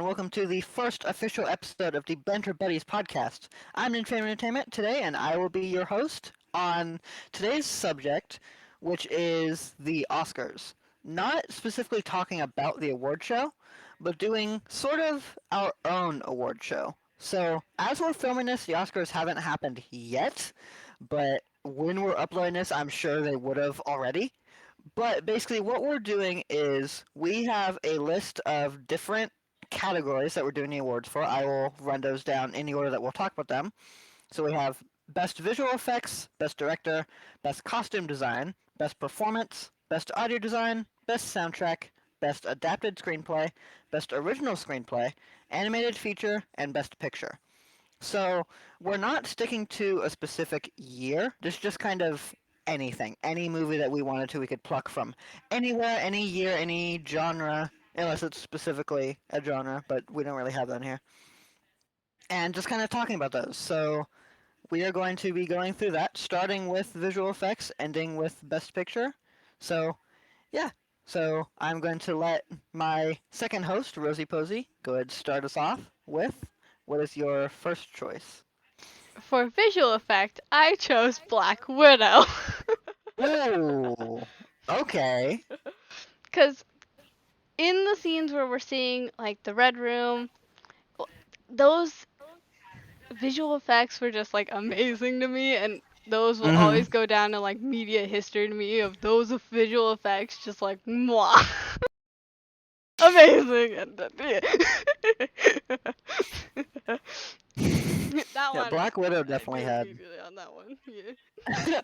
and welcome to the first official episode of the Banter Buddies podcast. I'm Ninfame Entertainment today, and I will be your host on today's subject, which is the Oscars. Not specifically talking about the award show, but doing sort of our own award show. So, as we're filming this, the Oscars haven't happened yet, but when we're uploading this, I'm sure they would have already. But basically, what we're doing is we have a list of different categories that we're doing the awards for. I will run those down in the order that we'll talk about them. So we have Best Visual Effects, Best Director, Best Costume Design, Best Performance, Best Audio Design, Best Soundtrack, Best Adapted Screenplay, Best Original Screenplay, Animated Feature, and Best Picture. So we're not sticking to a specific year. This is just kind of anything. Any movie that we wanted to, we could pluck from anywhere, any year, any genre, unless it's specifically a genre, but we don't really have that in here. And just kind of talking about those. So we are going to be going through that, starting with visual effects, ending with best picture. So, yeah. So I'm going to let my second host, Rosie Posey, go ahead and start us off with what is your first choice? For visual effect, I chose Black Widow. Ooh, okay. Because in the scenes where we're seeing, like, the Red Room, those visual effects were just, like, amazing to me, and those will Mm-hmm. always go down in, like, media history to me of those visual effects just, like, mwah. Amazing. And that Yeah, one, Black Widow I definitely agree had. immediately on that one. Yeah.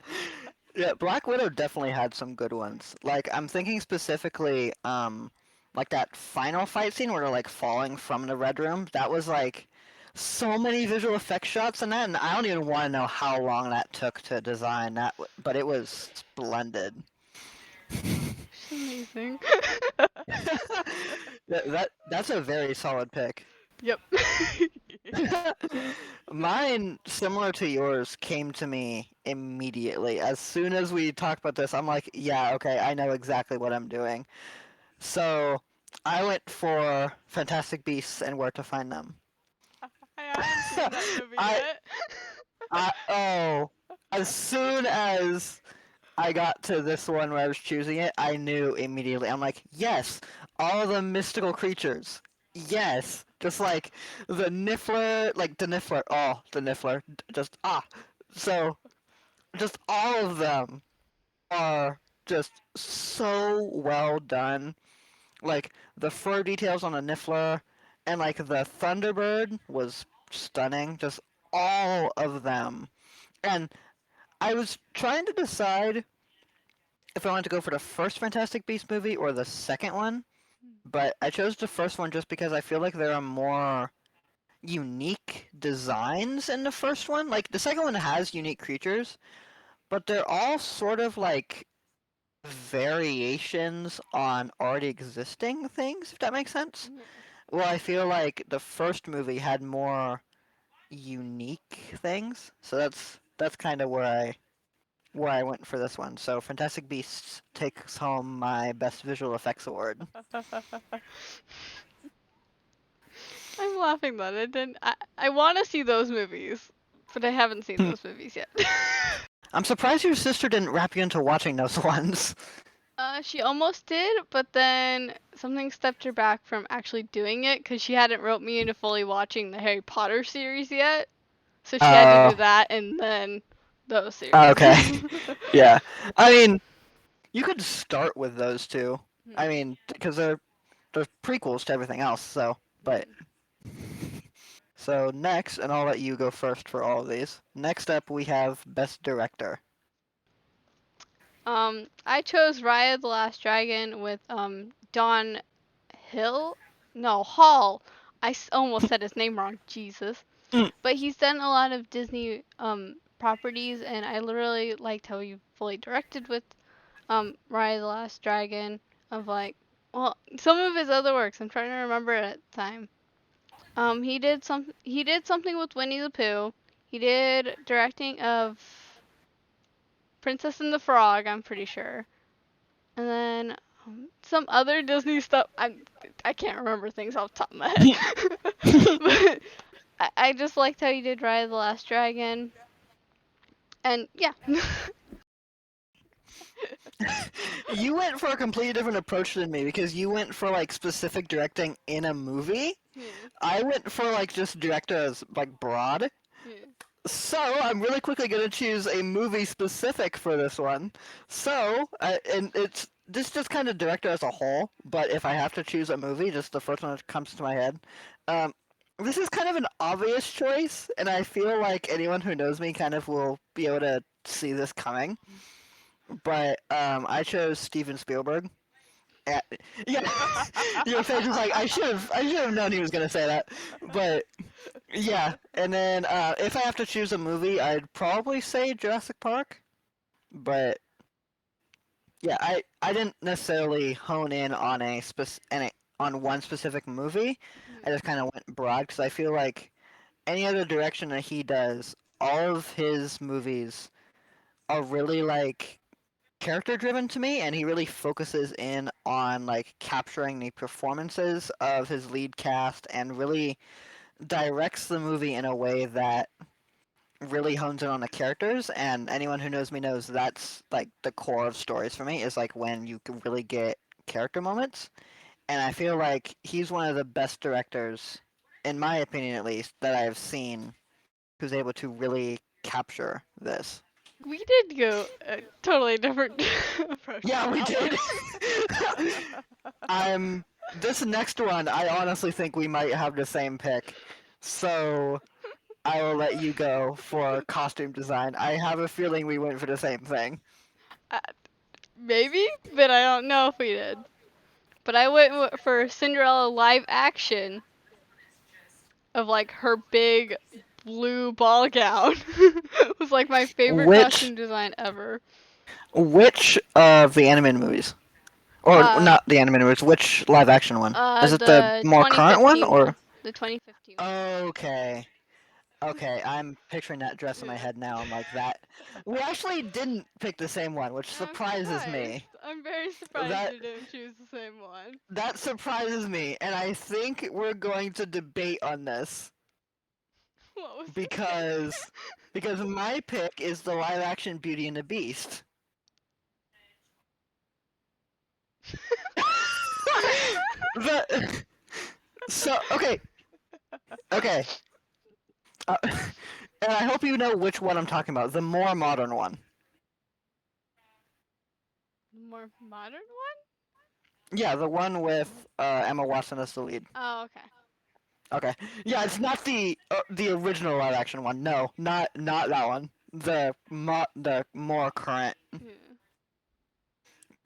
Yeah, Black Widow definitely had some good ones. Like I'm thinking specifically, like that final fight scene where they're like falling from the Red Room. That was like so many visual effects shots in that, and I don't even want to know how long that took to design that, but it was splendid. She's amazing. That's a very solid pick. Yep. Mine, similar to yours, came to me immediately. As soon as we talked about this, I'm like, yeah, okay, I know exactly what I'm doing. So I went for Fantastic Beasts and Where to Find Them. I haven't seen that movie I, yet. oh, as soon as I got to this one where I was choosing it, I knew immediately. I'm like, yes, all the mystical creatures. Yes, just like the Niffler, like the Niffler. Oh, the Niffler. Just So just all of them are just so well done. Like the fur details on the Niffler, and like the Thunderbird was stunning. Just all of them. And I was trying to decide if I wanted to go for the first Fantastic Beasts movie or the second one, but I chose the first one just because I feel like there are more unique designs in the first one. Like the second one has unique creatures, but they're all sort of like variations on already existing things, if that makes sense. Yeah. Well, I feel like the first movie had more unique things, so that's kind of where I went for this one. So Fantastic Beasts takes home my Best Visual Effects award. I'm laughing that I didn't. I want to see those movies, but I haven't seen those movies yet. I'm surprised your sister didn't wrap you into watching those ones. She almost did, but then something stepped her back from actually doing it because she hadn't roped me into fully watching the Harry Potter series yet. So she had to do Oh, that and then those series. okay. Yeah. I mean, you could start with those two. I mean, because they're prequels to everything else, so, but so next, and I'll let you go first for all of these. Next up, we have Best Director. I chose Raya the Last Dragon with Don Hill? No, Hall. Almost said his name wrong. Jesus. Mm. But he's done a lot of Disney properties, and I literally liked how he fully directed with Raya the Last Dragon. Of like, well, some of his other works. I'm trying to remember it at the time. He did something with Winnie the Pooh. He did directing of Princess and the Frog. I'm pretty sure. And then Some other Disney stuff. I can't remember things off the top of my head. But I just liked how you did Ride the Last Dragon, and yeah. You went for a completely different approach than me because you went for like specific directing in a movie. Yeah, I went for like just director as like broad. yeah. So I'm really quickly gonna choose a movie specific for this one. So and it's this just kind of director as a whole. But if I have to choose a movie, just the first one that comes to my head. Um, this is kind of an obvious choice, and I feel like anyone who knows me kind of will be able to see this coming. But I chose Steven Spielberg. Uh, yeah, your face was like I should have known he was gonna say that. But yeah, and then if I have to choose a movie, I'd probably say Jurassic Park. But yeah, I didn't necessarily hone in on on one specific movie. I just kind of went broad because I feel like any other direction that he does, all of his movies are really like character driven to me, and he really focuses in on like capturing the performances of his lead cast and really directs the movie in a way that really hones in on the characters. And anyone who knows me knows that's like the core of stories for me, is like when you can really get character moments. And I feel like he's one of the best directors, in my opinion at least, that I've seen, who's able to really capture this. We did go a totally different approach Yeah, on we that one. did. I'm this next one. I honestly think we might have the same pick, so I will let you go for costume design. I have a feeling we went for the same thing. Uh, Maybe, but I don't know if we did. But I went for Cinderella live action of like her big blue ball gown. It was like my favorite Which costume design ever. which of the animated movies, or Uh, not the animated movies? Which live action one? Is it the the more current one, 2015 or? one. The 2015 one. Okay. Okay, I'm picturing that dress in my Yeah. head now. I'm like that. We actually didn't pick the same one, which I'm surprises surprised. me. I'm very surprised That you didn't choose the same one. that surprises me, and I think we're going to debate on this What was your pick? because because my pick is the live action Beauty and the Beast. the so okay, okay. And I hope you know which one I'm talking about. The more modern one. More modern one? Yeah, the one with Emma Watson as the lead. Oh, okay. Okay. Yeah, it's not the original live action one. No, not that one. The more current. Yeah.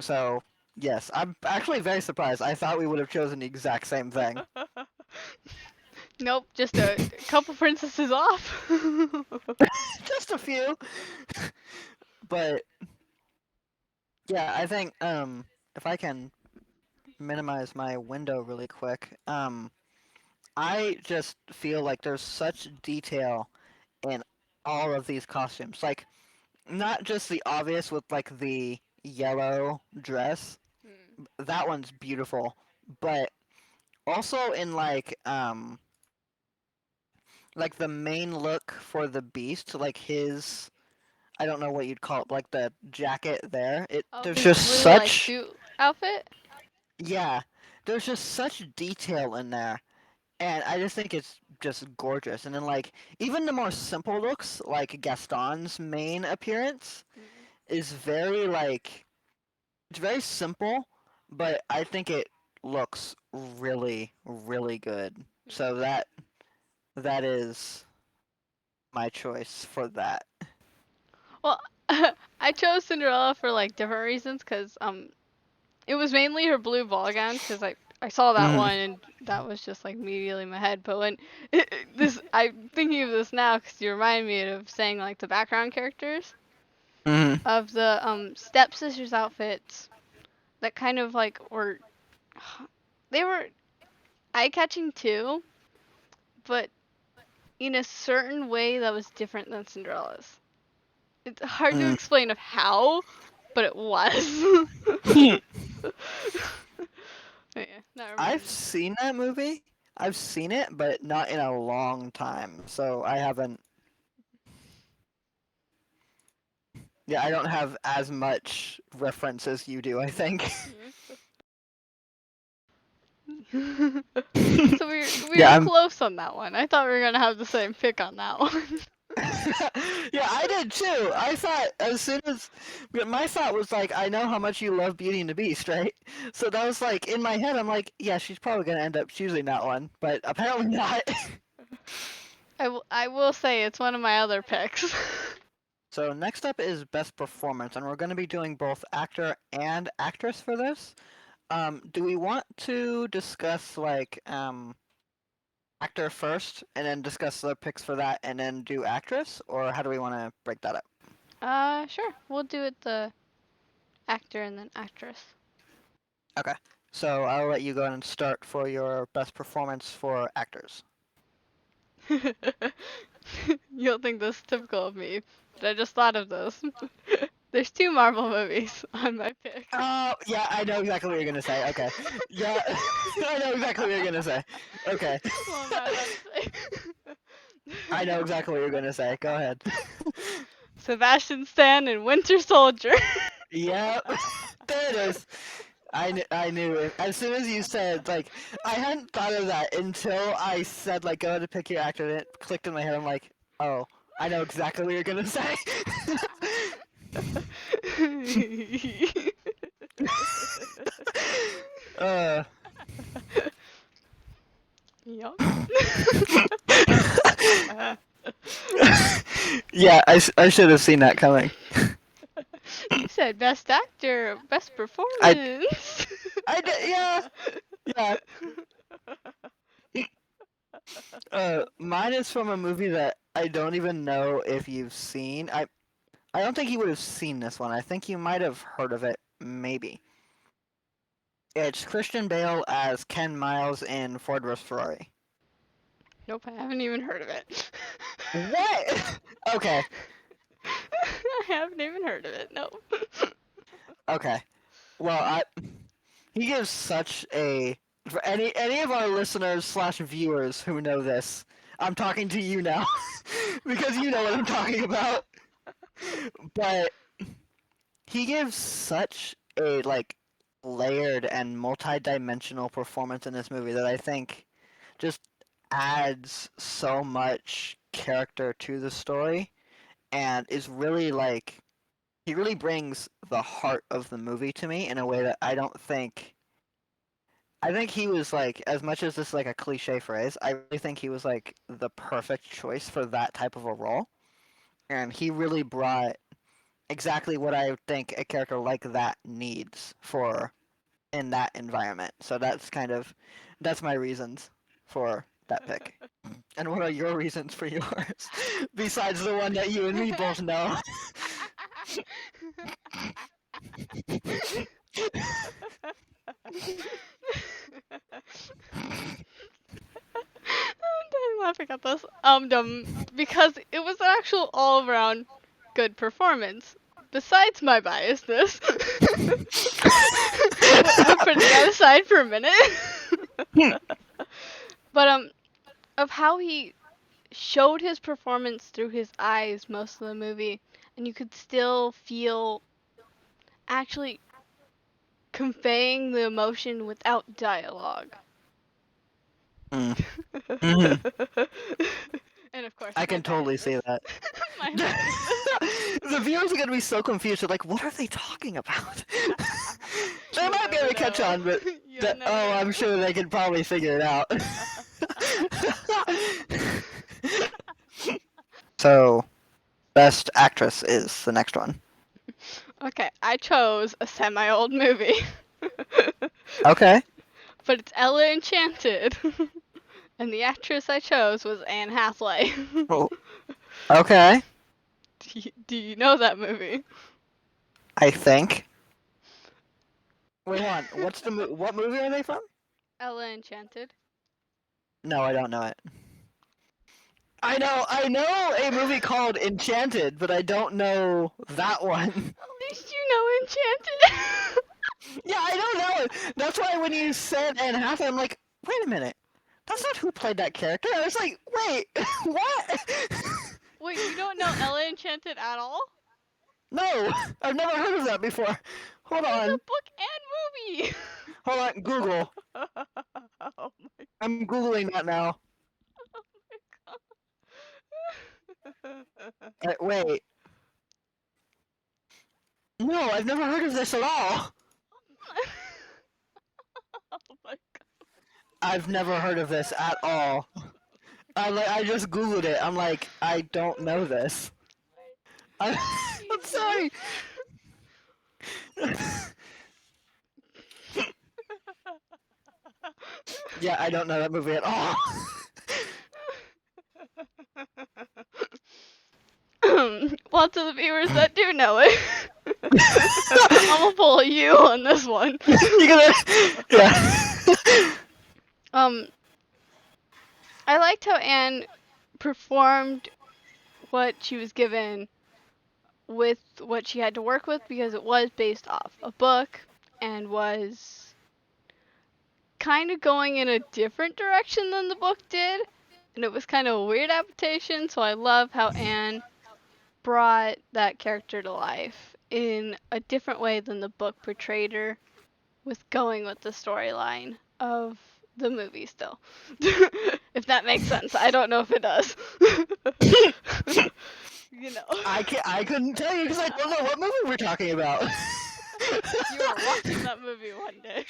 So yes, I'm actually very surprised. I thought we would have chosen the exact same thing. Nope, just a couple princesses off. Just a few. But yeah, I think if I can minimize my window really quick, I just feel like there's such detail in all of these costumes. Like not just the obvious with like the yellow dress. Hmm. That one's beautiful, but also in like the main look for the beast, like his I don't know what you'd call it, like the jacket there. It Oh, there's his just blue like such suit outfit. yeah, there's just such detail in there, and I just think it's just gorgeous. And then like even the more simple looks, like Gaston's main appearance, Hmm. is very like it's very simple, but I think it looks really, really good. So Hmm. that is my choice for that. Well, I chose Cinderella for like different reasons, cause it was mainly her blue ball gown, cause I saw that Mhm. one and that was just like immediately in my head. But when this, I'm thinking of this now, cause you remind me of saying like the background characters Mhm. of the stepsisters outfits that kind of like were they were eye catching too, but in a certain way that was different than Cinderella's. It's hard to Mhm. explain of how, but it was. Yeah, that I've reminds me. seen that movie. I've seen it, but not in a long time. So I haven't. Yeah, I don't have as much reference as you do, I think. Yeah. So we Yeah, were I'm. close on that one. I thought we were gonna have the same pick on that one. Yeah, I did too. I thought as soon as my thought was like, I know how much you love Beauty and the Beast, right? So that was like in my head. I'm like, yeah, she's probably gonna end up choosing that one, but apparently not. I will say it's one of my other picks. So next up is best performance, and we're going to be doing both actor and actress for this. Do we want to discuss like actor first, and then discuss the picks for that, and then do actress, or how do we want to break that up? Sure. We'll do it the actor and then actress. Okay. So I'll let you go ahead and start for your best performance for actors. You'll think this is typical of me, but I just thought of this. There's two Marvel movies on my pick. Oh, yeah, I know exactly what you're gonna say. Okay. Yeah, I know exactly what you're gonna say. Okay. Well, I'm not allowed to I know say. exactly what you're gonna say. Go ahead. Sebastian Stan and Winter Soldier. Yep. There it is. I knew it. As soon as you said, like, I hadn't thought of that until I said, like, go ahead and pick your actor, and it clicked in my head. I'm like, oh, I know exactly what you're gonna say. uh, Yup. yeah, I should have seen that coming. You said best actor, best I, performance. I did, yeah, yeah. Mine is from a movie that I don't even know if you've seen. I don't think you would have seen this one. I think you might have heard of it, maybe. It's Christian Bale as Ken Miles in Ford vs Ferrari. Nope, I haven't even heard of it. What? Okay, I haven't even heard of it. Nope. okay. Well, he gives such a for any of our listeners slash viewers who know this. I'm talking to you now because you know what I'm talking about. But he gives such a like layered and multi-dimensional performance in this movie that I think just adds so much character to the story and is really like he really brings the heart of the movie to me in a way that I think he was like as much as this is like a cliche phrase, I really think he was like the perfect choice for that type of a role. And he really brought exactly what I think a character like that needs for in that environment. So that's my reasons for that pick. And what are your reasons for yours? Besides the one that you and me both know. I'm laughing at this. Because it was an actual all around good performance. Besides my biasness. Putting that aside for a minute. But of how he showed his performance through his eyes most of the movie, and you could still feel actually conveying the emotion without dialogue. Mm. Hmm. And of course, I my can totally see biasness. that. My biasness. The viewers are gonna be so confused. They're like, "What are they talking about?" They You'll might be able never to catch know. on, but You'll never oh, I'm know. sure they can probably figure it out. So, best actress is the next one. Okay, I chose a semi-old movie. Okay. But it's Ella Enchanted. And the actress I chose was Anne Hathaway. Well, okay. Do you know that movie? I think. Wait, hold on. What movie are they from? Ella Enchanted. No, I don't know it. I know a movie called Enchanted, but I don't know that one. At least you know Enchanted. Yeah, I don't know. That's why when you said Anne Hathaway, I'm like, wait a minute. That's not who played that character. I was like, wait, what? Wait, you don't know Ella Enchanted at all? No, I've never heard of that before. Hold There's on. a book and movie. Hold on. Google. Oh my I'm Googling that now. god. Wait. No, I've never heard of this at all. Oh my god. I've never heard of this at all. I just Googled it. I'm like, I don't know this. I'm Jesus. sorry. Yeah, I don't know that movie at all. Lots of the viewers that do know it. I'm gonna pull you on this one. You gonna? Yeah. Um, I liked how Anne performed what she was given with what she had to work with because it was based off a book and was kind of going in a different direction than the book did. And it was kind of a weird adaptation, so I love how Anne brought that character to life in a different way than the book portrayed her, with going with the storyline of the movie still. If that makes sense. I don't know if it does. You know. I couldn't tell you because I don't know what movie we're talking about. You were watching that movie one day.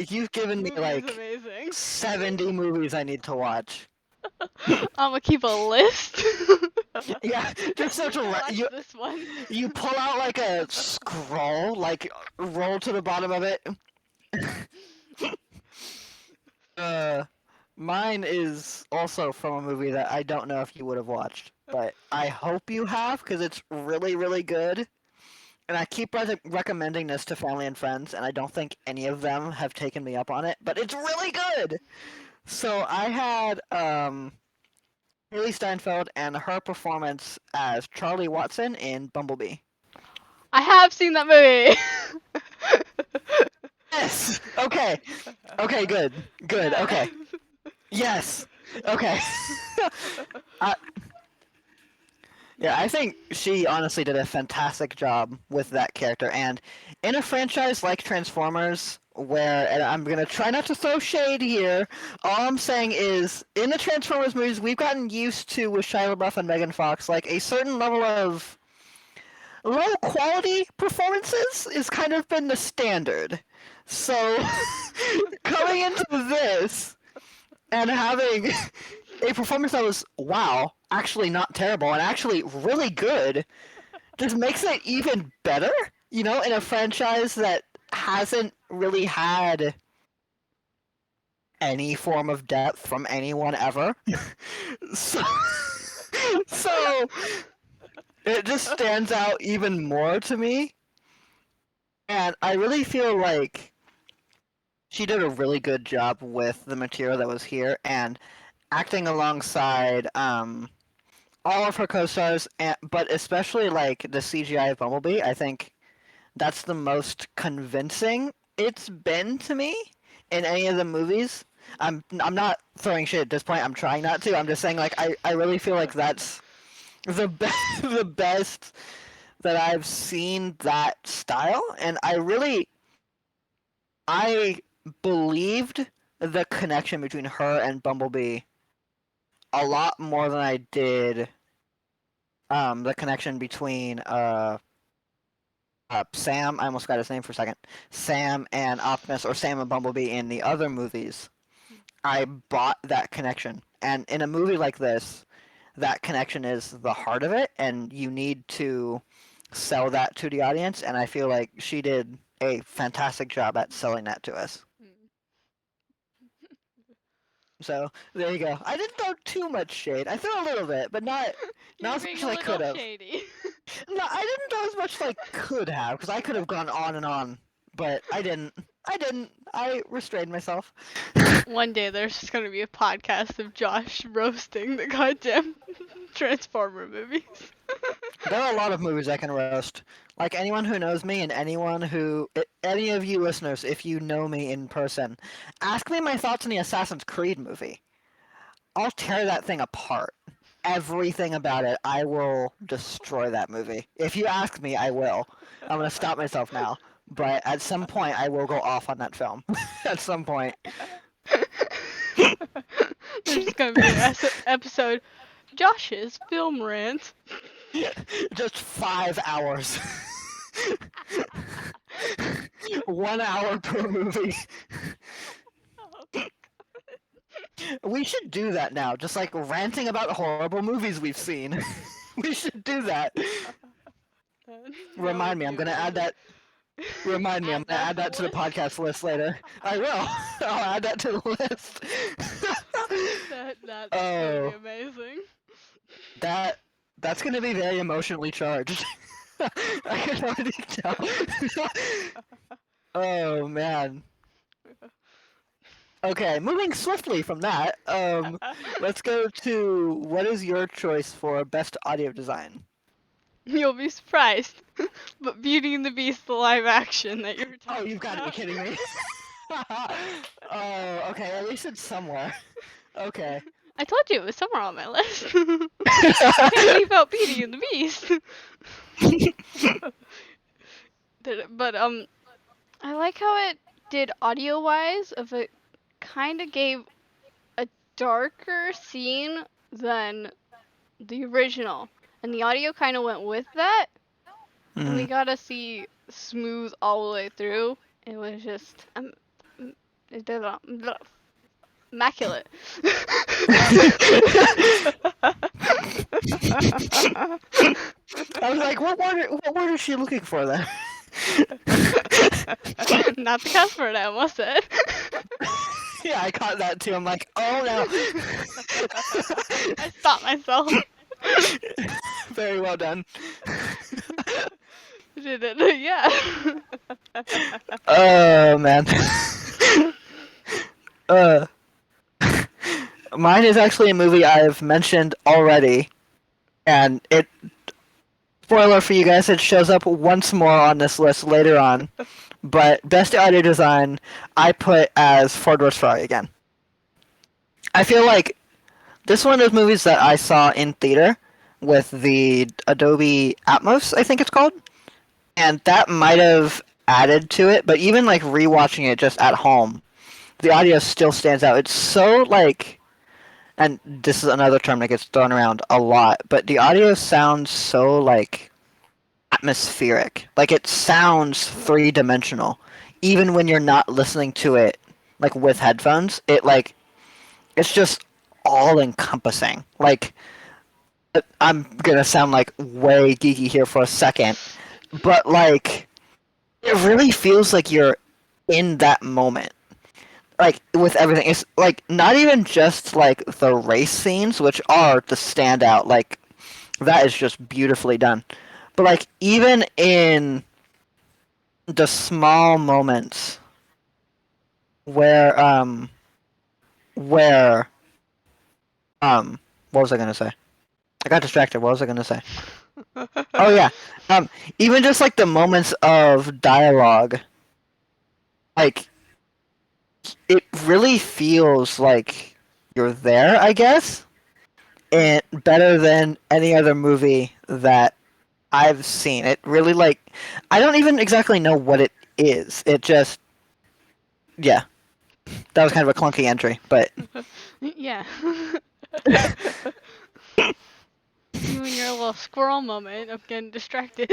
You've given me Movie is like amazing. 70 movies I need to watch. I'm gonna keep a list. Yeah, just such a Watch you this one. you pull out like a scroll, like roll to the bottom of it. uh, Mine is also from a movie that I don't know if you would have watched, but I hope you have because it's really really good. And I keep recommending this to family and friends, and I don't think any of them have taken me up on it, but it's really good. So I had Haley Steinfeld and her performance as Charlie Watson in Bumblebee. I have seen that movie. Yes. Okay. Okay. Good. Good. Okay. Yes. Yes. Okay. uh, yeah, I think she honestly did a fantastic job with that character, and in a franchise like Transformers, where and I'm gonna try not to throw shade here. All I'm saying is, in the Transformers movies, we've gotten used to with Shia LaBeouf and Megan Fox, like a certain level of low quality performances is kind of been the standard. So coming into this and having a performance that was wow, actually not terrible and actually really good, just makes it even better. You know, in a franchise that hasn't really had any form of depth from anyone ever. so, so it just stands out even more to me. And I really feel like she did a really good job with the material that was here and acting alongside all of her co-stars, but especially like the CGI of Bumblebee. I think that's the most convincing it's been to me in any of the movies. I'm not throwing shit at this point. I'm trying not to. I'm just saying like I really feel like that's the the best that I've seen that style, and I believed the connection between her and Bumblebee a lot more than I did the connection between Sam. I almost got his name for a second. Sam and Optimus, or Sam and Bumblebee in the other movies. I bought that connection, and in a movie like this, that connection is the heart of it, and you need to sell that to the audience. And I feel like she did a fantastic job at selling that to us. So there you go. I didn't throw too much shade. I threw a little bit, but not You're as much being as a I little could have. shady. No, I didn't throw as much as I could have, because I could have gone on and on, but I didn't. I didn't. I restrained myself. One day there's just gonna be a podcast of Josh roasting the goddamn Transformer movies. There are a lot of movies I can roast. Like anyone who knows me and any of you listeners, if you know me in person, ask me my thoughts on the Assassin's Creed movie. I'll tear that thing apart. Everything about it, I will destroy that movie. If you ask me, I will. I'm gonna stop myself now. But at some point, I will go off on that film. At some point. There's gonna be an episode. Josh's film rant. Just 5 hours. 1 hour per movie. We should do that now. Just like ranting about horrible movies we've seen. We should do that. Remind me, I'm gonna add that. Remind me, I'm gonna add that to the podcast list later. I will. I'll add that to the list. That's gonna be amazing. That's gonna be very emotionally charged. I can already tell. Oh man. Okay, moving swiftly from that, let's go to what is your choice for best audio design? You'll be surprised. But Beauty and the Beast, the live action that you were talking about. Oh, you've got to be kidding me. Oh, okay, at least it's somewhere. Okay. I told you it was somewhere on my list. Can't leave out Beauty and the Beast. But I like how it did audio-wise. Of it kind of gave a darker scene than the original, and the audio kind of went with that. And we got to see smooth all the way through. It was just immaculate. I was like, what word is she looking for then? Not the cuss word I almost said. Yeah, I caught that too. I'm like, oh no. I stopped myself. Very well done. Did it? Yeah. Oh man. Mine is actually a movie I've mentioned already, and spoiler for you guys, it shows up once more on this list later on. But best audio design, I put as Ford vs. Ferrari again. I feel like this is one of those movies that I saw in theater with the Adobe Atmos, I think it's called, and that might have added to it. But even like rewatching it just at home, the audio still stands out. It's so like, and this is another term that gets thrown around a lot, but the audio sounds so like atmospheric. Like it sounds three-dimensional, even when you're not listening to it like with headphones. It's just all encompassing. Like I'm gonna sound like way geeky here for a second, but like it really feels like you're in that moment. Like with everything, it's like not even just like the race scenes, which are the standout. Like that is just beautifully done. But like even in the small moments where what was I gonna say? I got distracted. What was I gonna say? Oh yeah. Even just like the moments of dialogue, like it really feels like you're there, I guess. And better than any other movie that I've seen. It really like I don't even exactly know what it is. It just yeah. That was kind of a clunky entry, but Yeah. You and your little squirrel moment of getting distracted.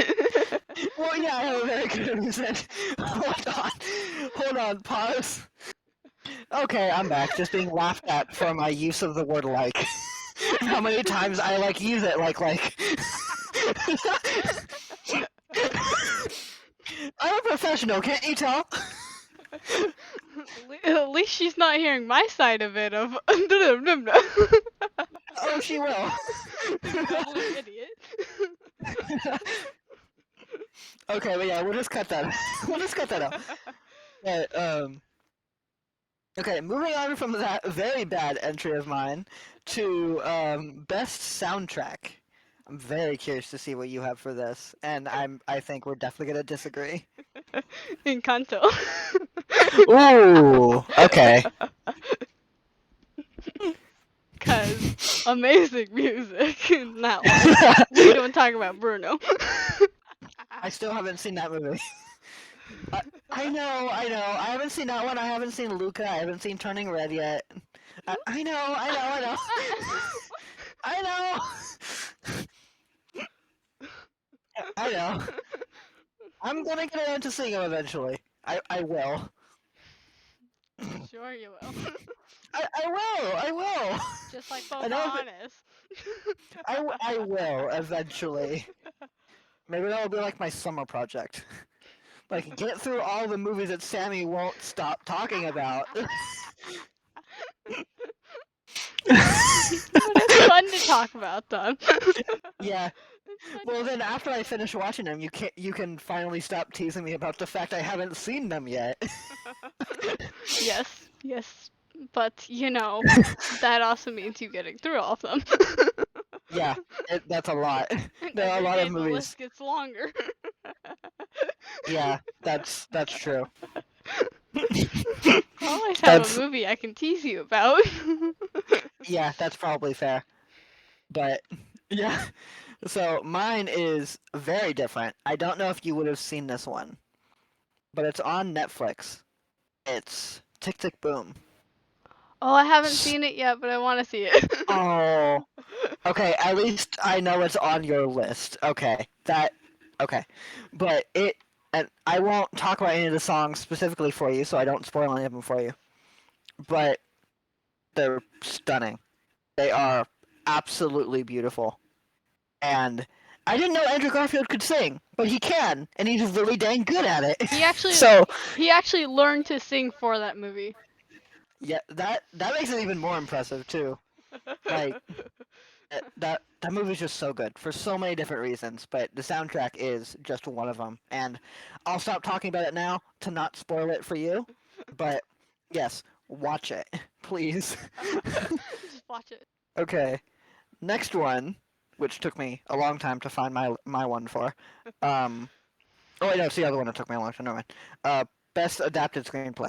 well, yeah, I have a very good reason. Hold on, pause. Okay, I'm back. Just being laughed at for my use of the word like. How many times I like use it like. I'm a professional, can't you tell? At least she's not hearing my side of it of Oh, she will. idiot. Okay, but yeah, we'll just cut that. We'll just cut that out. But, okay, moving on from that very bad entry of mine to best soundtrack. I'm very curious to see what you have for this, and I think we're definitely gonna disagree. Encanto. Ooh, okay. Cause amazing music in that one. We don't talk about Bruno. I still haven't seen that movie. I, I know, I know. I haven't seen that one. I haven't seen Luca. I haven't seen Turning Red yet. I know, I know, I know. I know. I know. I'm gonna get around to seeing him eventually. I will. Sure you will. I will. I will. Just like I know that Pocahontas. I will eventually. Maybe that'll be like my summer project. Like get through all the movies that Sammy won't stop talking about. But it's fun to talk about them. Yeah. It's fun Well, to then talk after I finish watching them, you can finally stop teasing me about the fact I haven't seen them yet. Yes, yes. But, that also means you getting through all of them. Yeah, that's a lot. And There are a every lot day of the movies. list gets longer. Yeah, that's true. I'll always have a That's movie I can tease you about. yeah, that's probably fair. But yeah, so mine is very different. I don't know if you would have seen this one, but it's on Netflix. It's Tick Tick Boom. Oh, I haven't S- seen it yet, but I want to see it. Oh, okay. At least I know it's on your list. Okay, but and I won't talk about any of the songs specifically for you, so I don't spoil any of them for you. But they're stunning. They are absolutely beautiful. And I didn't know Andrew Garfield could sing, but he can, and he's really dang good at it. He actually So he actually learned to sing for that movie. yeah, that makes it even more impressive too. Like that movie's just so good for so many different reasons, but the soundtrack is just one of them. And I'll stop talking about it now to not spoil it for you. But yes, watch it, please. Just watch it. Okay, next one, which took me a long time to find my one for. Um, oh wait, no, it's the other one that took me a long time. Never mind. Best adapted screenplay.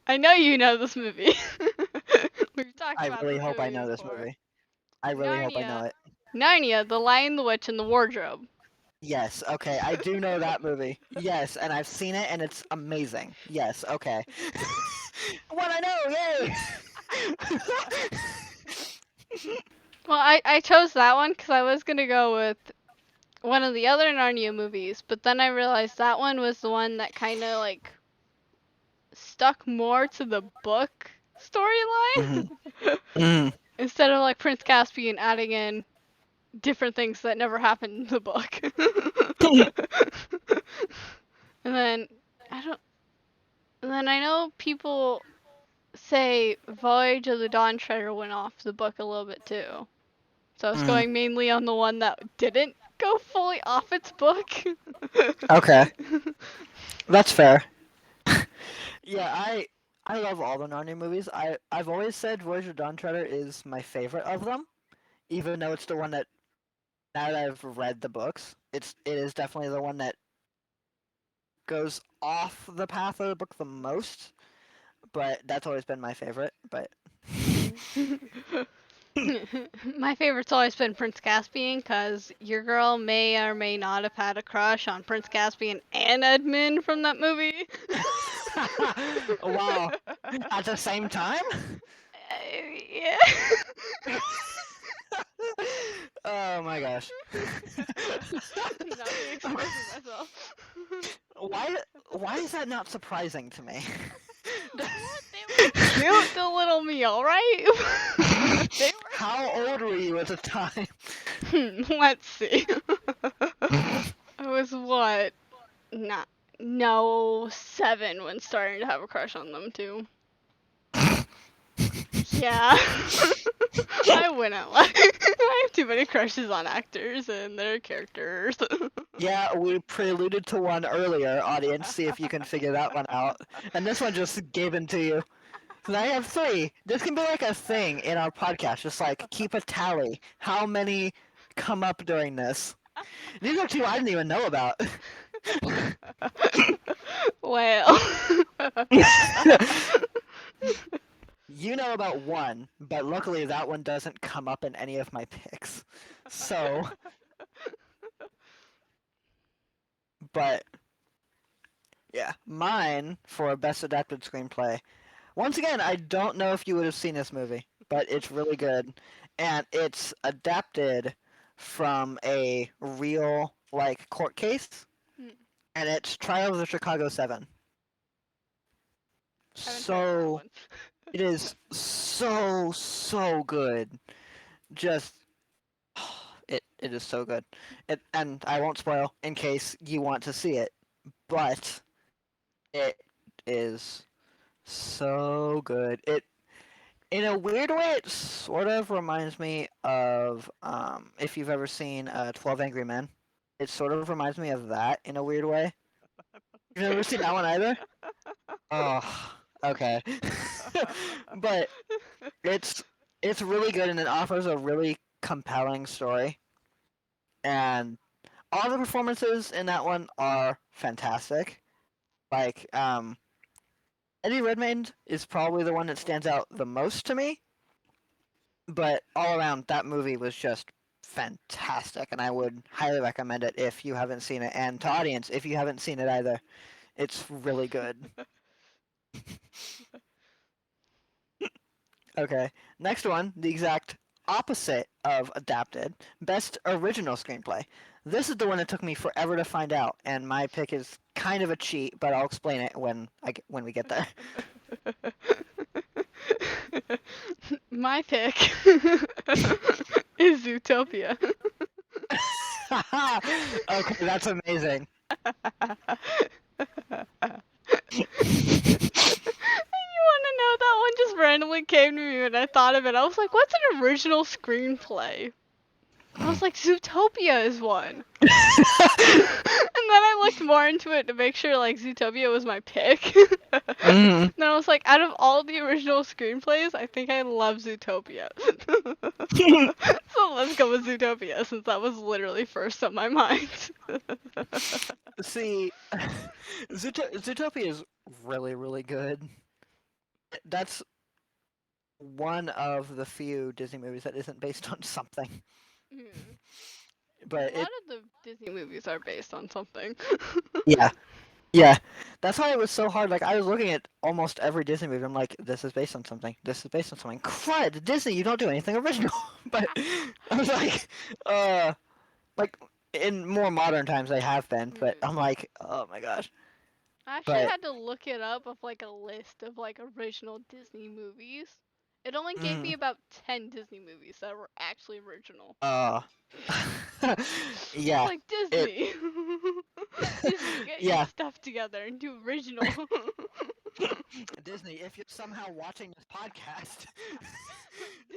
I know you know this movie. We've talked I about really this hope I movie know this before. movie. I really hope I know Narnia. it. Narnia, The Lion, the Witch, and the Wardrobe. Yes, okay, I do know that movie. Yes, and I've seen it, and it's amazing. Yes, okay. What I know, yay! Well, I chose that one because I was gonna go with one of the other Narnia movies, but then I realized that one was the one that kind of like stuck more to the book storyline Mhm. Mhm. instead of like Prince Caspian adding in different things that never happened in the book. And then I don't. And then I know people say Voyage of the Dawn Treader went off the book a little bit too. So I was Mhm. going mainly on the one that didn't go fully off its book. Okay, that's fair. Yeah, I love all the Narnia movies. I've always said Voyage of Dawn Treader is my favorite of them, even though it's the one that now that I've read the books, it is definitely the one that goes off the path of the book the most. But that's always been my favorite. But My favorite's always been Prince Caspian because your girl may or may not have had a crush on Prince Caspian and Edmund from that movie. wow, at the same time. Yeah. Oh my gosh. Not me expressing myself. why why is that not surprising to me? What? They were cute, the little me, alright? They How old were you at the time? were. Let's see. I was what? Not. No, 7 when starting to have a crush on them too. Yeah. I wouldn't lie. I have too many crushes on actors and their characters. Yeah, we preluded to one earlier, audience. See if you can figure that one out. And this one just given to you. So I have three. This can be like a thing in our podcast. Just like keep a tally. How many come up during this? These are two I didn't even know about. Well. You know about one, but luckily that one doesn't come up in any of my picks. So, but yeah, mine for best adapted screenplay. Once again, I don't know if you would have seen this movie, but it's really good, and it's adapted from a real like court case, Hmm, and it's Trial of the Chicago Seven. haven't heard of that So one. it is so good. Just it is so good. And I won't spoil in case you want to see it, but it is so good. It in a weird way, it sort of reminds me of if you've ever seen 12 Angry Men. It sort of reminds me of that in a weird way. You've never seen that one either? Oh, okay. But it's it's really good and it offers a really compelling story. And all the performances in that one are fantastic. Like Eddie Redmayne is probably the one that stands out the most to me, but all around that movie was just fantastic and I would highly recommend it if you haven't seen it, and to audience if you haven't seen it either. It's really good. Okay. Next one, the exact opposite of adapted, best original screenplay. This is the one that took me forever to find out, and my pick is kind of a cheat, but I'll explain it when we get there. My pick is Zootopia. Okay, that's amazing. You want to know, that one just randomly came to me when I thought of it. I was like, what's an original screenplay? I was like, Zootopia is one. And then I looked more into it to make sure like Zootopia was my pick. Mm. Then I was like, out of all the original screenplays, I think I love Zootopia. So let's go with Zootopia since that was literally first on my mind. See, Zootopia is really good. That's one of the few Disney movies that isn't based on something. Hmm. A But lot of the Disney movies are based on something. yeah, yeah. That's why it was so hard. Like I was looking at almost every Disney movie. I'm like, this is based on something. This is based on something. Crud, Disney, you don't do anything original. But I was like in more modern times they have been. But Hmm. I'm like, oh my gosh. I actually But had to look it up of like a list of like original Disney movies. It only gave me mm, about 10 Disney movies that were actually original. uh, I was yeah, like, it, Disney! Disney, get your yeah. stuff together and do original. Disney, if you're somehow watching this podcast,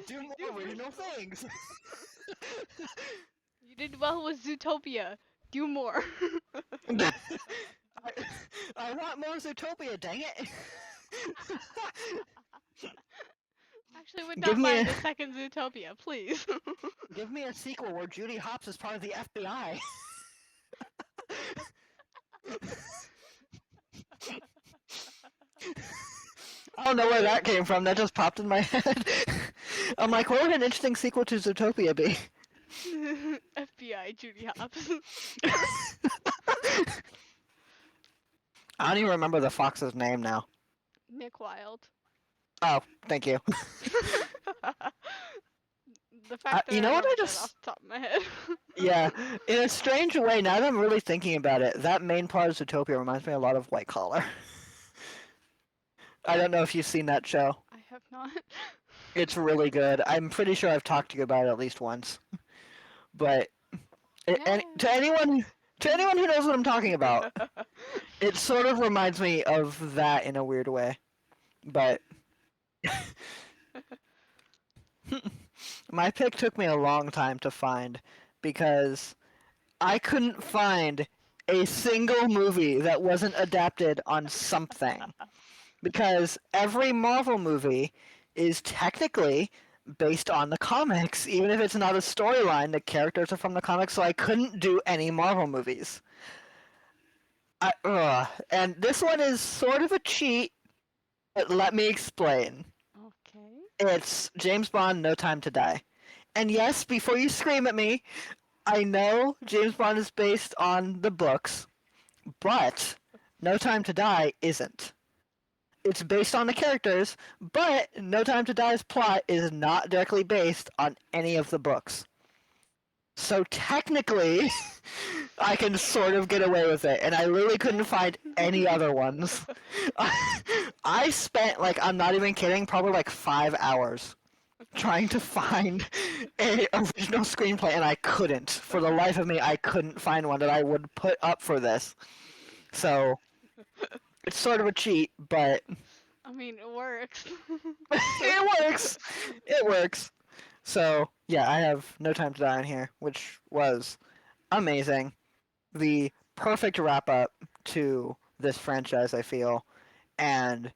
do Disney, do more original original. things. You did well with Zootopia. Do more. I, I want more Zootopia, dang it. Actually, would give not me mind a a second Zootopia, please. give me a sequel where Judy Hopps is part of the FBI. I don't know where that came from. That just popped in my head. I'm like, what would an interesting sequel to Zootopia be? FBI Judy Hopps. I don't even remember the fox's name now. Nick Wilde. Oh, thank you. The fact that You I know what I remembered that just. off the top of my head. Yeah, in a strange way, now that I'm really thinking about it, that main part of Zootopia reminds me a lot of White Collar. I don't know if you've seen that show. I have not. It's really good. I'm pretty sure I've talked to you about it at least once. But Yeah. to anyone who knows what I'm talking about, it sort of reminds me of that in a weird way. But my pick took me a long time to find because I couldn't find a single movie that wasn't adapted on something. because every Marvel movie is technically based on the comics, even if it's not a storyline. The characters are from the comics, so I couldn't do any Marvel movies. And this one is sort of a cheat, but let me explain. Okay. It's James Bond: No Time to Die. And yes, before you scream at me, I know James Bond is based on the books, but No Time to Die isn't. It's based on the characters, but No Time to Die's plot is not directly based on any of the books. So technically, I can sort of get away with it, and I literally couldn't find any other ones. I spent, like, I'm not even kidding, probably like 5 hours trying to find a original screenplay, and I couldn't. For the life of me, I couldn't find one that I would put up for this. So it's sort of a cheat, but I mean, it works. it works. It works. So yeah, I have No Time to Die in here, which was amazing. The perfect wrap up to this franchise, I feel, and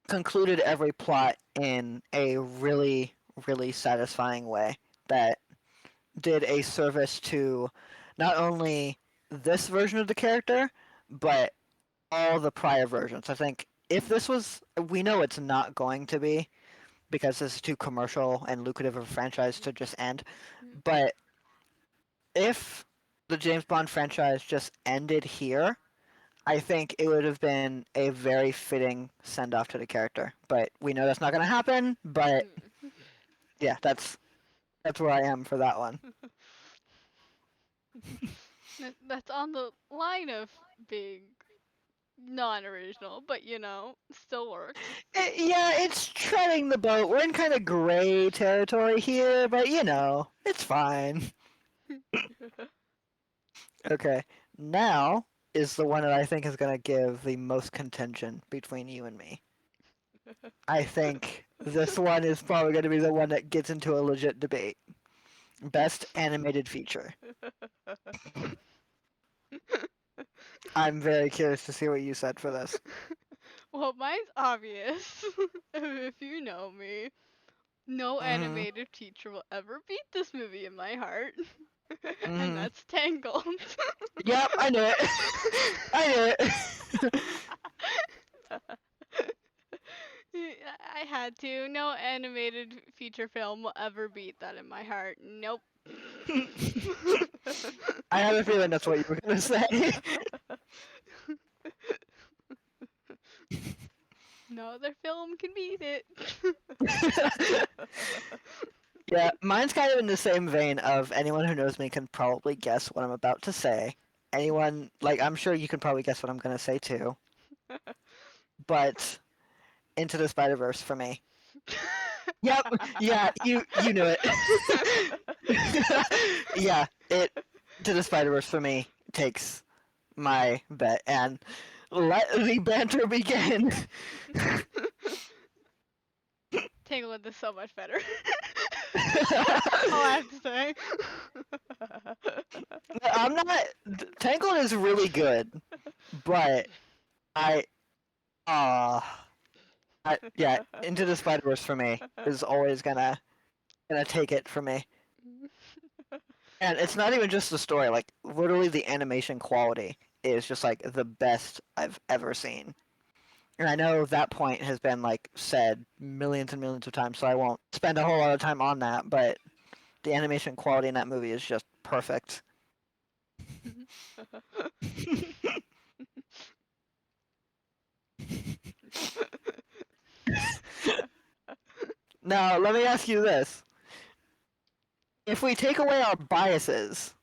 concluded every plot in a really, really satisfying way that did a service to not only this version of the character, but all the prior versions. I think if this was, we know it's not going to be because this is too commercial and lucrative of a franchise to just end. But if the James Bond franchise just ended here, I think it would have been a very fitting send off to the character. But we know that's not going to happen. But yeah, that's where I am for that one. That's on the line of being non-original, but still works. Yeah, it's treading the boat. We're in kind of gray territory here, but it's fine. Okay, now is the one that I think is going to give the most contention between you and me. I think this one is probably going to be the one that gets into a legit debate. Best animated feature. I'm very curious to see what you said for this. Well, mine's obvious. If you know me, no Hmm. animated teacher will ever beat this movie in my heart. And Hmm. that's Tangled. Yep, I knew it. I knew it. I had to. No animated feature film will ever beat that in my heart. Nope. I have a feeling that's what you were going to say. No other film can beat it. Yeah, mine's kind of in the same vein of anyone who knows me can probably guess what I'm about to say. Anyone, like, I'm sure you can probably guess what I'm going to say too. But Into the Spider Verse for me. Yep, yeah, you knew it. Yeah, Into the Spider Verse for me takes my bet, and let the banter begin. Tangled is so much better. All I have to say. I'm not. Tangled is really good, but I. Uh, yeah, Into the Spider Verse for me is always gonna take it for me. And it's not even just the story; like literally the animation quality is just like the best I've ever seen. And I know that point has been like said millions and millions of times, so I won't spend a whole lot of time on that. But the animation quality in that movie is just perfect. Now, let me ask you this: if we take away our biases,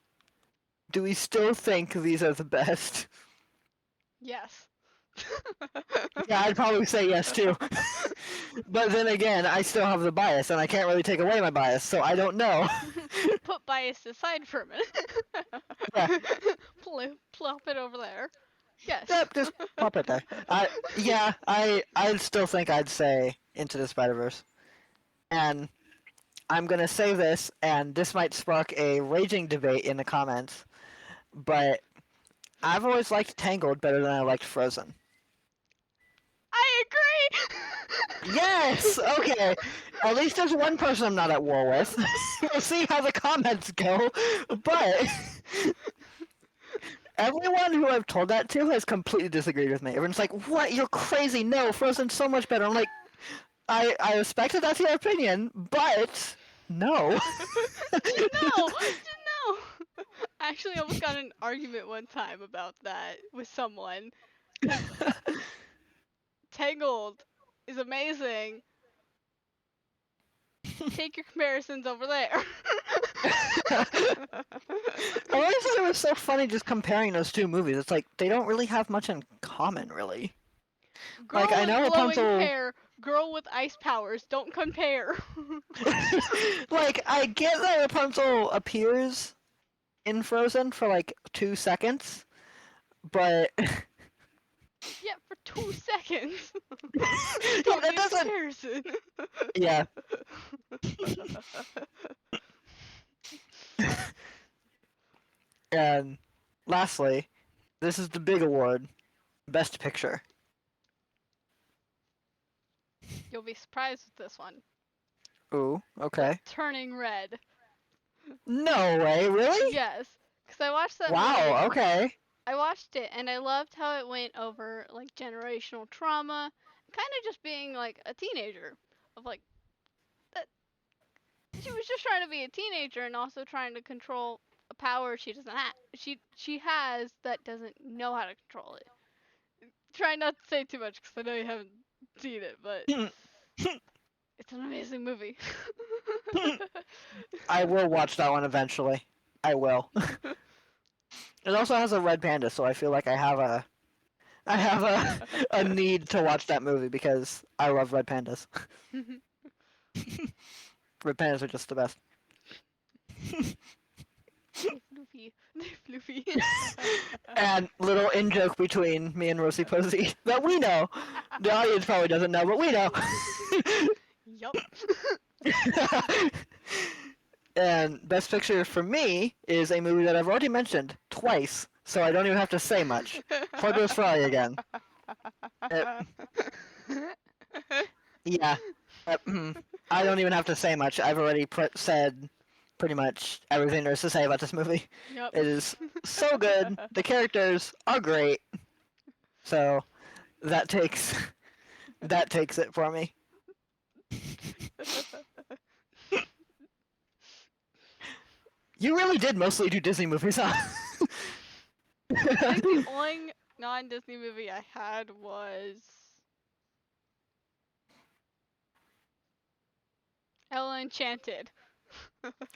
do we still think these are the best? Yes. Yeah, I'd probably say yes too. But then again, I still have the bias, and I can't really take away my bias, so I don't know. Put bias aside for a minute. Yeah, Plop it over there. Yes. yep, just pop it there. Yeah, I still think I'd say Into the Spider Verse, and I'm gonna say this, and this might spark a raging debate in the comments, but I've always liked Tangled better than I liked Frozen. Yes. Okay. At least there's one person I'm not at war with. We'll see how the comments go. But everyone who I've told that to has completely disagreed with me. Everyone's like, "What? You're crazy! No, Frozen's so much better." I'm like, I respect that that's your opinion, but no. No, no. I actually almost got in an argument one time about that with someone because Tangled is amazing. Take your comparisons over there. I always thought it was so funny just comparing those two movies. It's like they don't really have much in common, really. Like Girl I with know glowing Rapunzel. hair, girl with ice powers. Don't compare. Like I get that Rapunzel appears in Frozen for like 2 seconds, but Yeah, for 2 seconds. yeah, Don't that be a doesn't. comparison. Yeah. And lastly, this is the big award, Best Picture. You'll be surprised with this one. Ooh, But okay. Turning Red. No way, really? Yes, because I watched that movie. Wow, okay. I watched it and I loved how it went over like generational trauma, kind of just being like a teenager of like that she was just trying to be a teenager and also trying to control a power she doesn't have. She has that doesn't know how to control it. Try not to say too much because I know you haven't seen it, but it's an amazing movie. I will watch that one eventually. I will. It also has a red panda, so I feel like I have a need to watch that movie because I love red pandas. Red pandas are just the best. They floofy. They floofy. And little in joke between me and Rosie Posey that we know. The audience probably doesn't know, but we know. Yup. And Best Picture for me is a movie that I've already mentioned twice, so I don't even have to say much. Plug Fry again. Uh, yeah. I don't even have to say much. I've already said pretty much everything there is to say about this movie. Yup. It is so good. The characters are great. So that takes that takes it for me. You really did mostly do Disney movies, huh? I think the only non-Disney movie I had was Ella Enchanted.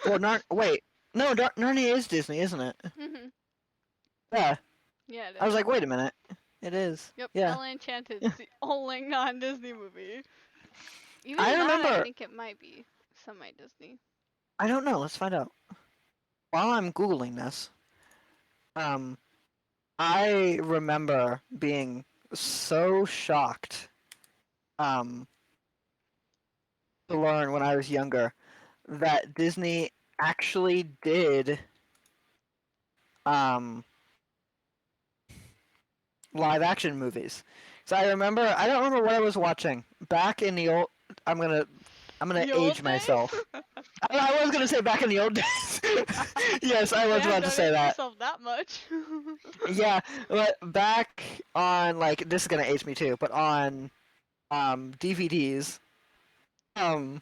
Well, wait. No, Narnia is Disney, isn't it? Mhm. Yeah. Yeah, it I was is. like, wait a minute. It is. Yep, Yeah. Ella Enchanted's the only non-Disney movie. Even I that, I remember. think it might be semi-Disney. I don't know. Let's find out. While I'm googling this, um, I remember being so shocked, um, to learn when I was younger that Disney actually did, um, live action movies. So I remember. I don't remember what I was watching back in the old. I'm gonna. I'm gonna The age old days? myself. I was gonna say back in the old days. Yes, I was Damn, about to don't say age that. yourself that much. Yeah, but back on like this is gonna age me too, but on DVDs, um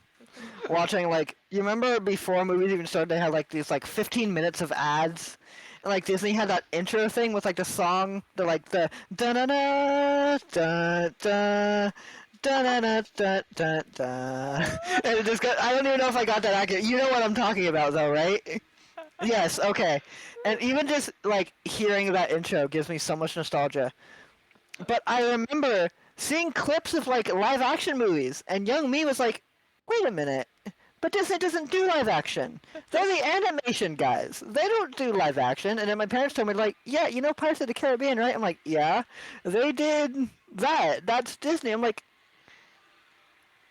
watching like you remember before movies even started they had like these like 15 minutes of ads. And like Disney had that intro thing with like the song, the da da da da da da da da da da da. And it just got I don't even know if I got that accurate. You know what I'm talking about though, right? Yes, okay. And even just like hearing that intro gives me so much nostalgia. But I remember seeing clips of like live action movies, and young me was like, "Wait a minute, but Disney doesn't do live action. They're the animation guys. They don't do live action." And then my parents told me like, "Yeah, you know Pirates of the Caribbean, right?" I'm like, "Yeah, they did that. That's Disney." I'm like,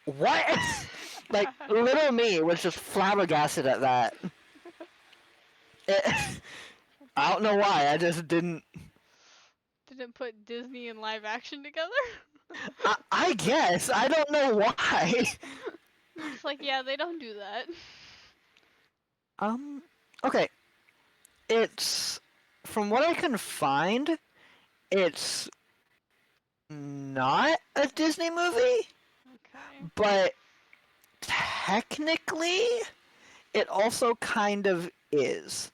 "What?" Like little me was just flabbergasted at that. It, I don't know why. I just didn't. Didn't put Disney and live action together? I guess I don't know why. It's just like, yeah, they don't do that. Um. Okay. It's from what I can find, it's not a Disney movie, Okay. but technically, it also kind of is.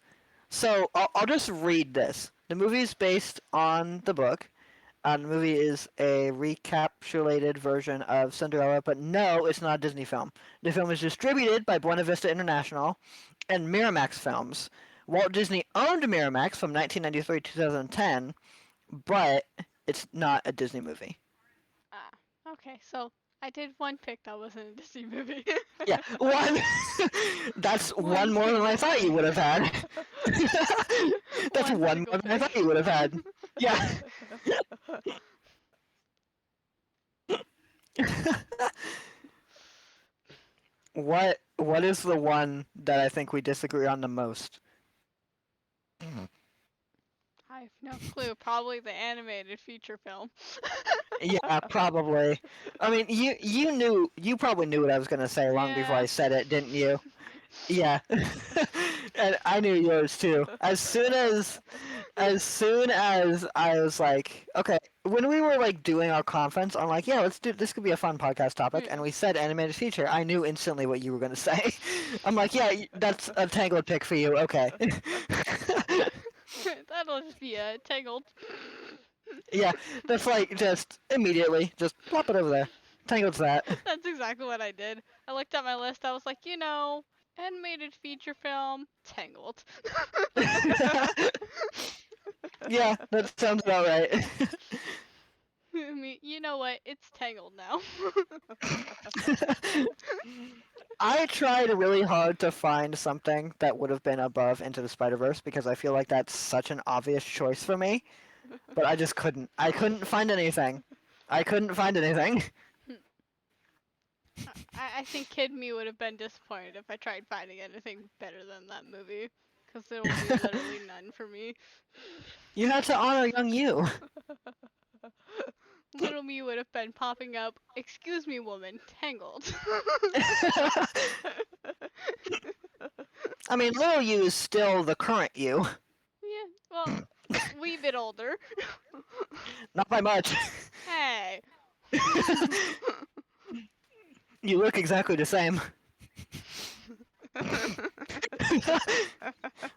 So I'll just read this. The movie is based on the book. The movie is a recapitulated version of Cinderella, but no, it's not a Disney film. The film is distributed by Buena Vista International and Miramax Films. Walt Disney owned Miramax from 1993 to 2010, but it's not a Disney movie. Ah, okay. So I did one pick that wasn't a Disney movie. Yeah, one. That's One one more than I single thought you pick. would have had. That's One one single more than I pick. thought you would have had. Yeah. What is the one that I think we disagree on the most? I have no clue. Probably the animated feature film. Yeah, probably. I mean, you probably knew what I was gonna say long before I Yeah. said it, didn't you? Yeah. And I knew yours too. As soon as I was like, okay, when we were like doing our conference, I'm like, yeah, let's do this could be a fun podcast topic, and Yeah. we said animated feature. I knew instantly what you were gonna say. I'm like, yeah, that's a Tangled pick for you. Okay. That'll just be tangled. Yeah, that's like just immediately just plop it over there. Tangled's that. That's exactly what I did. I looked at my list. I was like, animated feature film, Tangled. Yeah, that sounds about right. I mean, you know what? It's Tangled now. I tried really hard to find something that would have been above Into the Spider-Verse because I feel like that's such an obvious choice for me, but I just couldn't. I couldn't find anything. I couldn't find anything. I think Kid Me would have been disappointed if I tried finding anything better than that movie. Because there will be literally none for me. You had to honor young you. Little me would have been popping up, excuse me, woman, Tangled. I mean, little you is still the current you. Yeah, well, wee bit older. Not by much. Hey. You look exactly the same.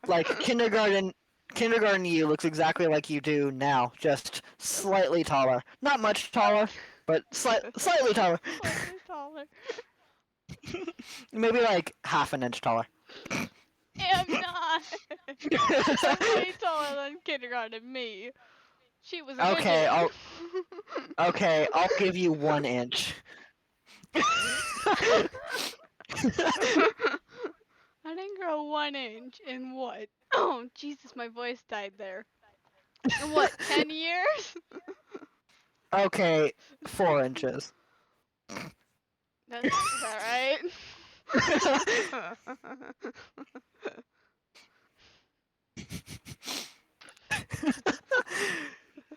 Like kindergarten you looks exactly like you do now, just slightly taller. Not much taller, but slightly taller. Slightly taller. Maybe like half an inch taller. I'm not. I'm way taller than kindergarten me. She was a Okay, midget. I'll give you 1 inch. I didn't grow 1 inch in what? Oh, Jesus, my voice died there. In what, 10 years? Okay, 4 inches. That sounds about right.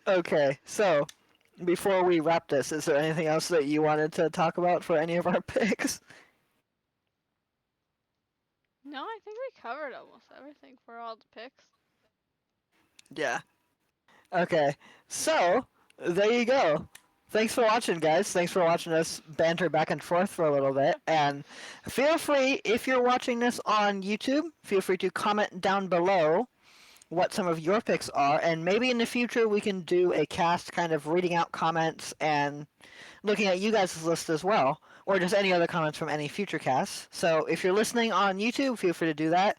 Okay, so before we wrap this, is there anything else that you wanted to talk about for any of our picks? No, I think we covered almost everything for all the picks. Yeah. Okay, so there you go. Thanks for watching, guys. Thanks for watching us banter back and forth for a little bit. And feel free, if you're watching this on YouTube, feel free to comment down below what some of your picks are. And maybe in the future we can do a cast kind of reading out comments and looking at you guys' list as well. Or just any other comments from any future casts. So if you're listening on YouTube, feel free to do that.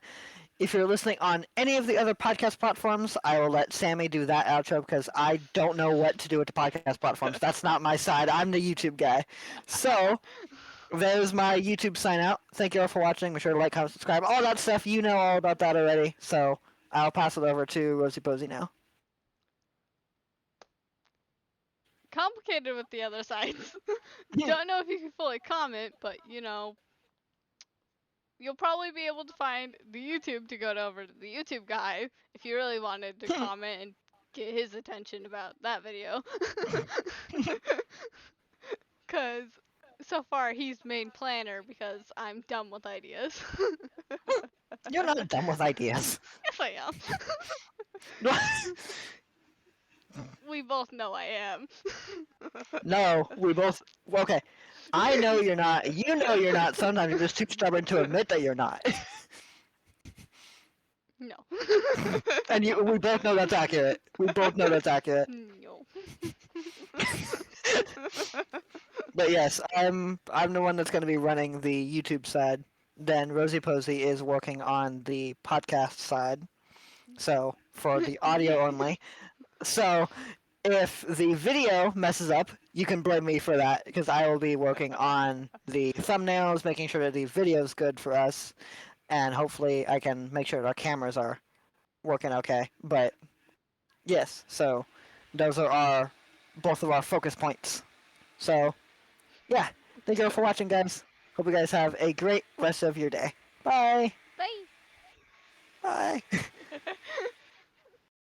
If you're listening on any of the other podcast platforms, I will let Sammy do that outro because I don't know what to do with the podcast platforms. That's not my side. I'm the YouTube guy. So, there's my YouTube sign out. Thank you all for watching. Make sure to like, comment, subscribe, all that stuff. You know all about that already. So, I'll pass it over to Rosie Posey now. Complicated with the other sides. Don't know if you can fully comment, but you'll probably be able to find the YouTube to go over to the YouTube guy if you really wanted to comment and get his attention about that video. Cause so far he's main planner because I'm dumb with ideas. You're not dumb with ideas. Yes, I am. We both know I am. No, we both. Okay, I know you're not. You know you're not. Sometimes you're just too stubborn to admit that you're not. No. And we both know that's accurate. We both know that's accurate. No. But yes, I'm the one that's going to be running the YouTube side. Then Rosie Posey is working on the podcast side. So for the audio only. So if the video messes up, you can blame me for that because I will be working on the thumbnails, making sure that the video is good for us, and hopefully I can make sure that our cameras are working okay. But yes, so those are both of our focus points. So yeah, thank you all for watching, guys. Hope you guys have a great rest of your day. Bye. Bye. Bye.